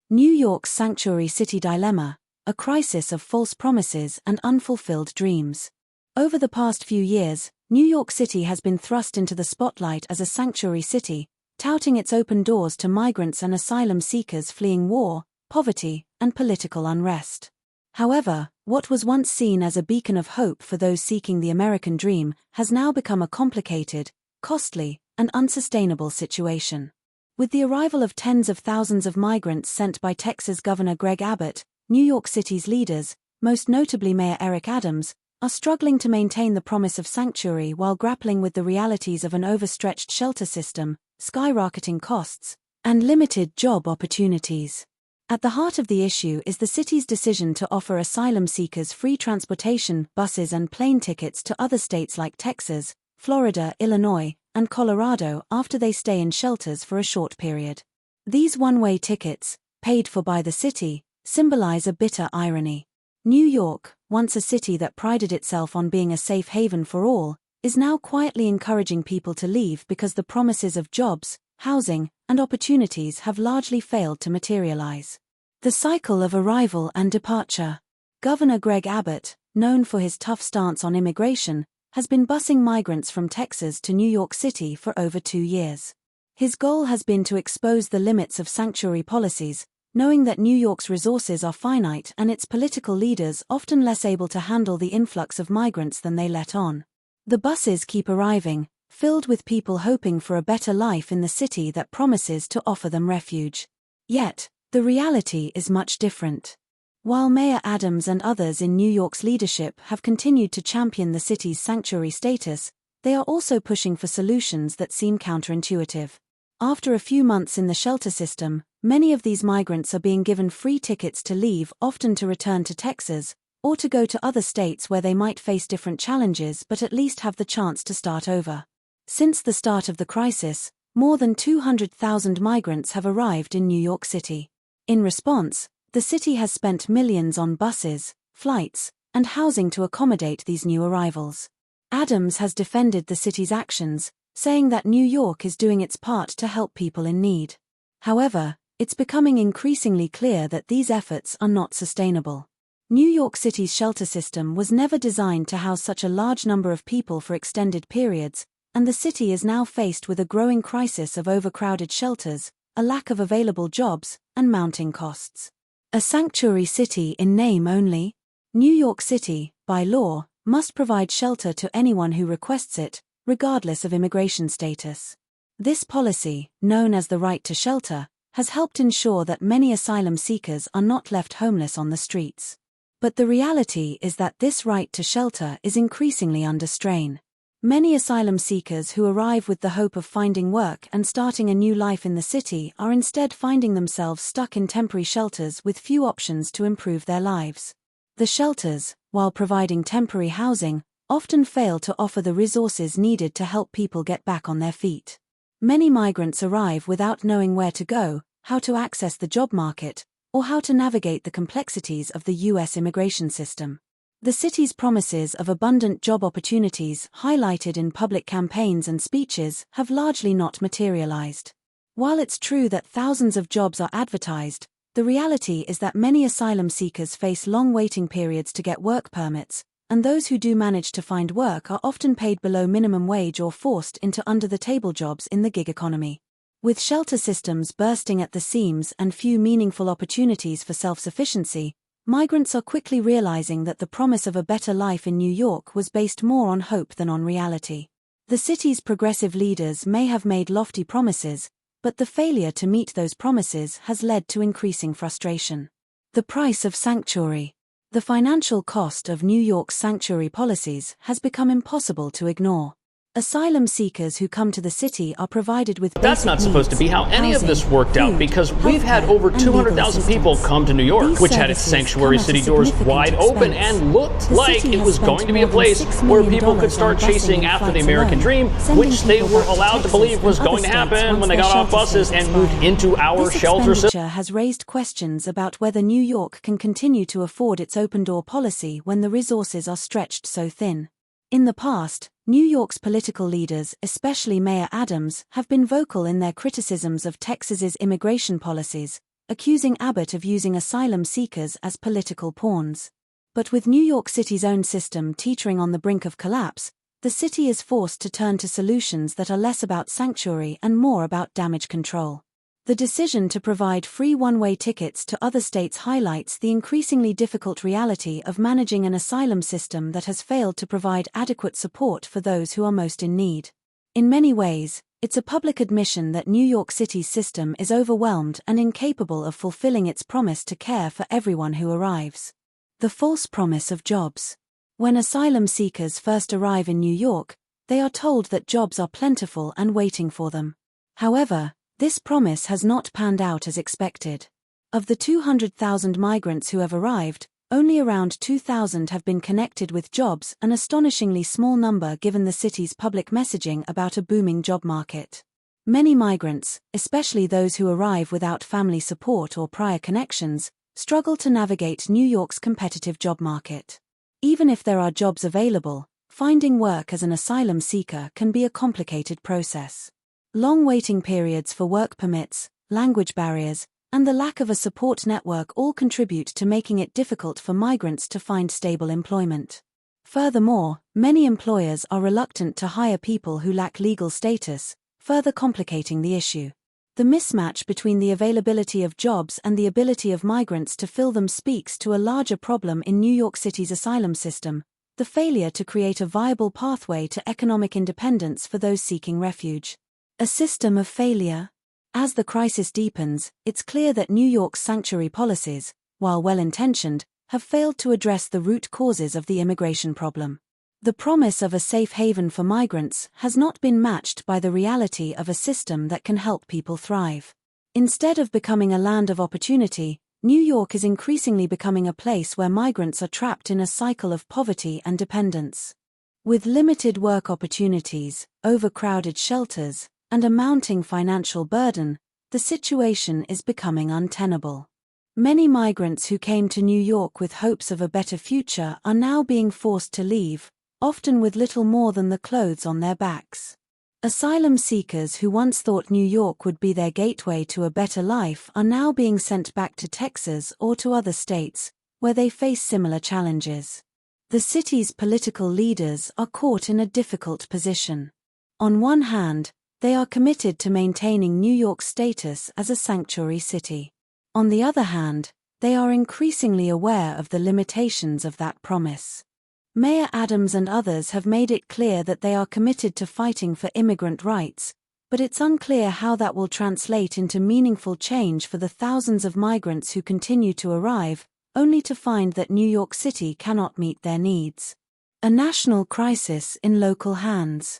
New York's sanctuary city dilemma, a crisis of false promises and unfulfilled dreams. Over the past few years, New York City has been thrust into the spotlight as a sanctuary city, touting its open doors to migrants and asylum seekers fleeing war, poverty, and political unrest. However, what was once seen as a beacon of hope for those seeking the American dream has now become a complicated, costly, and unsustainable situation. With the arrival of tens of thousands of migrants sent by Texas Governor Greg Abbott, New York City's leaders, most notably Mayor Eric Adams, are struggling to maintain the promise of sanctuary while grappling with the realities of an overstretched shelter system, skyrocketing costs, and limited job opportunities. At the heart of the issue is the city's decision to offer asylum seekers free transportation, buses and plane tickets to other states like Texas, Florida, Illinois, and Colorado after they stay in shelters for a short period. These one-way tickets, paid for by the city, symbolize a bitter irony. New York, once a city that prided itself on being a safe haven for all, is now quietly encouraging people to leave because the promises of jobs, housing, and opportunities have largely failed to materialize. The cycle of arrival and departure. Governor Greg Abbott, known for his tough stance on immigration, has been busing migrants from Texas to New York City for over 2 years. His goal has been to expose the limits of sanctuary policies, knowing that New York's resources are finite and its political leaders often less able to handle the influx of migrants than they let on. The buses keep arriving, filled with people hoping for a better life in the city that promises to offer them refuge. Yet, the reality is much different. While Mayor Adams and others in New York's leadership have continued to champion the city's sanctuary status, they are also pushing for solutions that seem counterintuitive. After a few months in the shelter system, many of these migrants are being given free tickets to leave, often to return to Texas, or to go to other states where they might face different challenges but at least have the chance to start over. Since the start of the crisis, more than 200,000 migrants have arrived in New York City. In response, the city has spent millions on buses, flights, and housing to accommodate these new arrivals. Adams has defended the city's actions, saying that New York is doing its part to help people in need. However, it's becoming increasingly clear that these efforts are not sustainable. New York City's shelter system was never designed to house such a large number of people for extended periods, and the city is now faced with a growing crisis of overcrowded shelters, a lack of available jobs, and mounting costs. A sanctuary city in name only? New York City, by law, must provide shelter to anyone who requests it, regardless of immigration status. This policy, known as the right to shelter, has helped ensure that many asylum seekers are not left homeless on the streets. But the reality is that this right to shelter is increasingly under strain. Many asylum seekers who arrive with the hope of finding work and starting a new life in the city are instead finding themselves stuck in temporary shelters with few options to improve their lives. The shelters, while providing temporary housing, often fail to offer the resources needed to help people get back on their feet. Many migrants arrive without knowing where to go, how to access the job market, or how to navigate the complexities of the U.S. immigration system. The city's promises of abundant job opportunities highlighted in public campaigns and speeches have largely not materialized. While it's true that thousands of jobs are advertised, the reality is that many asylum seekers face long waiting periods to get work permits, and those who do manage to find work are often paid below minimum wage or forced into under-the-table jobs in the gig economy. With shelter systems bursting at the seams and few meaningful opportunities for self-sufficiency, migrants are quickly realizing that the promise of a better life in New York was based more on hope than on reality. The city's progressive leaders may have made lofty promises, but the failure to meet those promises has led to increasing frustration. The price of sanctuary. The financial cost of New York's sanctuary policies has become impossible to ignore. Asylum seekers who come to the city are provided with That's not supposed to be how any of this worked out, because we've had over 200,000 people come to New York, which had its sanctuary city doors wide open and looked like it was going to be a place where people could start chasing after the American dream, which they were allowed to believe was going to happen when they got off buses and moved into our shelter system. This expenditure has raised questions about whether New York can continue to afford its open-door policy when the resources are stretched so thin. In the past, New York's political leaders, especially Mayor Adams, have been vocal in their criticisms of Texas's immigration policies, accusing Abbott of using asylum seekers as political pawns. But with New York City's own system teetering on the brink of collapse, the city is forced to turn to solutions that are less about sanctuary and more about damage control. The decision to provide free one-way tickets to other states highlights the increasingly difficult reality of managing an asylum system that has failed to provide adequate support for those who are most in need. In many ways, it's a public admission that New York City's system is overwhelmed and incapable of fulfilling its promise to care for everyone who arrives. The false promise of jobs. When asylum seekers first arrive in New York, they are told that jobs are plentiful and waiting for them. However, this promise has not panned out as expected. Of the 200,000 migrants who have arrived, only around 2,000 have been connected with jobs, an astonishingly small number given the city's public messaging about a booming job market. Many migrants, especially those who arrive without family support or prior connections, struggle to navigate New York's competitive job market. Even if there are jobs available, finding work as an asylum seeker can be a complicated process. Long waiting periods for work permits, language barriers, and the lack of a support network all contribute to making it difficult for migrants to find stable employment. Furthermore, many employers are reluctant to hire people who lack legal status, further complicating the issue. The mismatch between the availability of jobs and the ability of migrants to fill them speaks to a larger problem in New York City's asylum system, the failure to create a viable pathway to economic independence for those seeking refuge. A system of failure? As the crisis deepens, it's clear that New York's sanctuary policies, while well-intentioned, have failed to address the root causes of the immigration problem. The promise of a safe haven for migrants has not been matched by the reality of a system that can help people thrive. Instead of becoming a land of opportunity, New York is increasingly becoming a place where migrants are trapped in a cycle of poverty and dependence. With limited work opportunities, overcrowded shelters, and a mounting financial burden, the situation is becoming untenable. Many migrants who came to New York with hopes of a better future are now being forced to leave, often with little more than the clothes on their backs. Asylum seekers who once thought New York would be their gateway to a better life are now being sent back to Texas or to other states, where they face similar challenges. The city's political leaders are caught in a difficult position. On one hand, they are committed to maintaining New York's status as a sanctuary city. On the other hand, they are increasingly aware of the limitations of that promise. Mayor Adams and others have made it clear that they are committed to fighting for immigrant rights, but it's unclear how that will translate into meaningful change for the thousands of migrants who continue to arrive, only to find that New York City cannot meet their needs. A national crisis in local hands.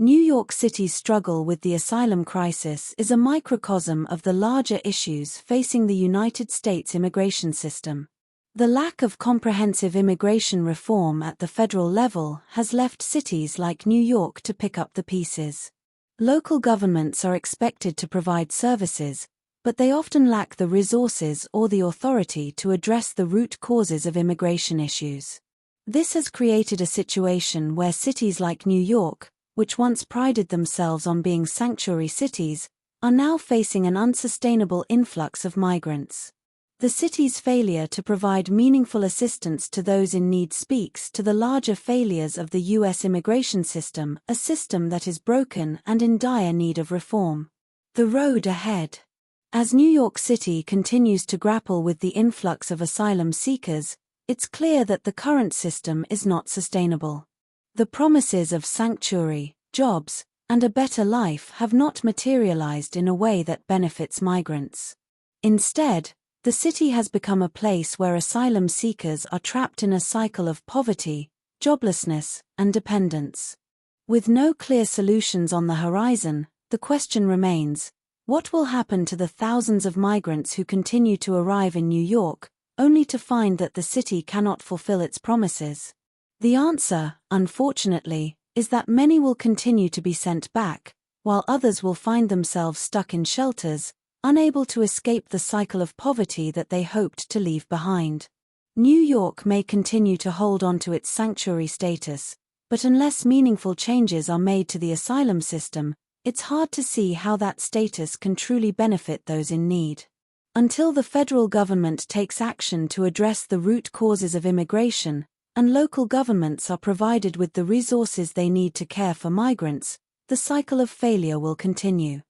New York City's struggle with the asylum crisis is a microcosm of the larger issues facing the United States immigration system. The lack of comprehensive immigration reform at the federal level has left cities like New York to pick up the pieces. Local governments are expected to provide services, but they often lack the resources or the authority to address the root causes of immigration issues. This has created a situation where cities like New York, which once prided themselves on being sanctuary cities, are now facing an unsustainable influx of migrants. The city's failure to provide meaningful assistance to those in need speaks to the larger failures of the U.S. immigration system, a system that is broken and in dire need of reform. The road ahead. As New York City continues to grapple with the influx of asylum seekers, it's clear that the current system is not sustainable. The promises of sanctuary, jobs, and a better life have not materialized in a way that benefits migrants. Instead, the city has become a place where asylum seekers are trapped in a cycle of poverty, joblessness, and dependence. With no clear solutions on the horizon, the question remains, what will happen to the thousands of migrants who continue to arrive in New York, only to find that the city cannot fulfill its promises? The answer, unfortunately, is that many will continue to be sent back, while others will find themselves stuck in shelters, unable to escape the cycle of poverty that they hoped to leave behind. New York may continue to hold on to its sanctuary status, but unless meaningful changes are made to the asylum system, it's hard to see how that status can truly benefit those in need. Until the federal government takes action to address the root causes of immigration, and local governments are provided with the resources they need to care for migrants, the cycle of failure will continue.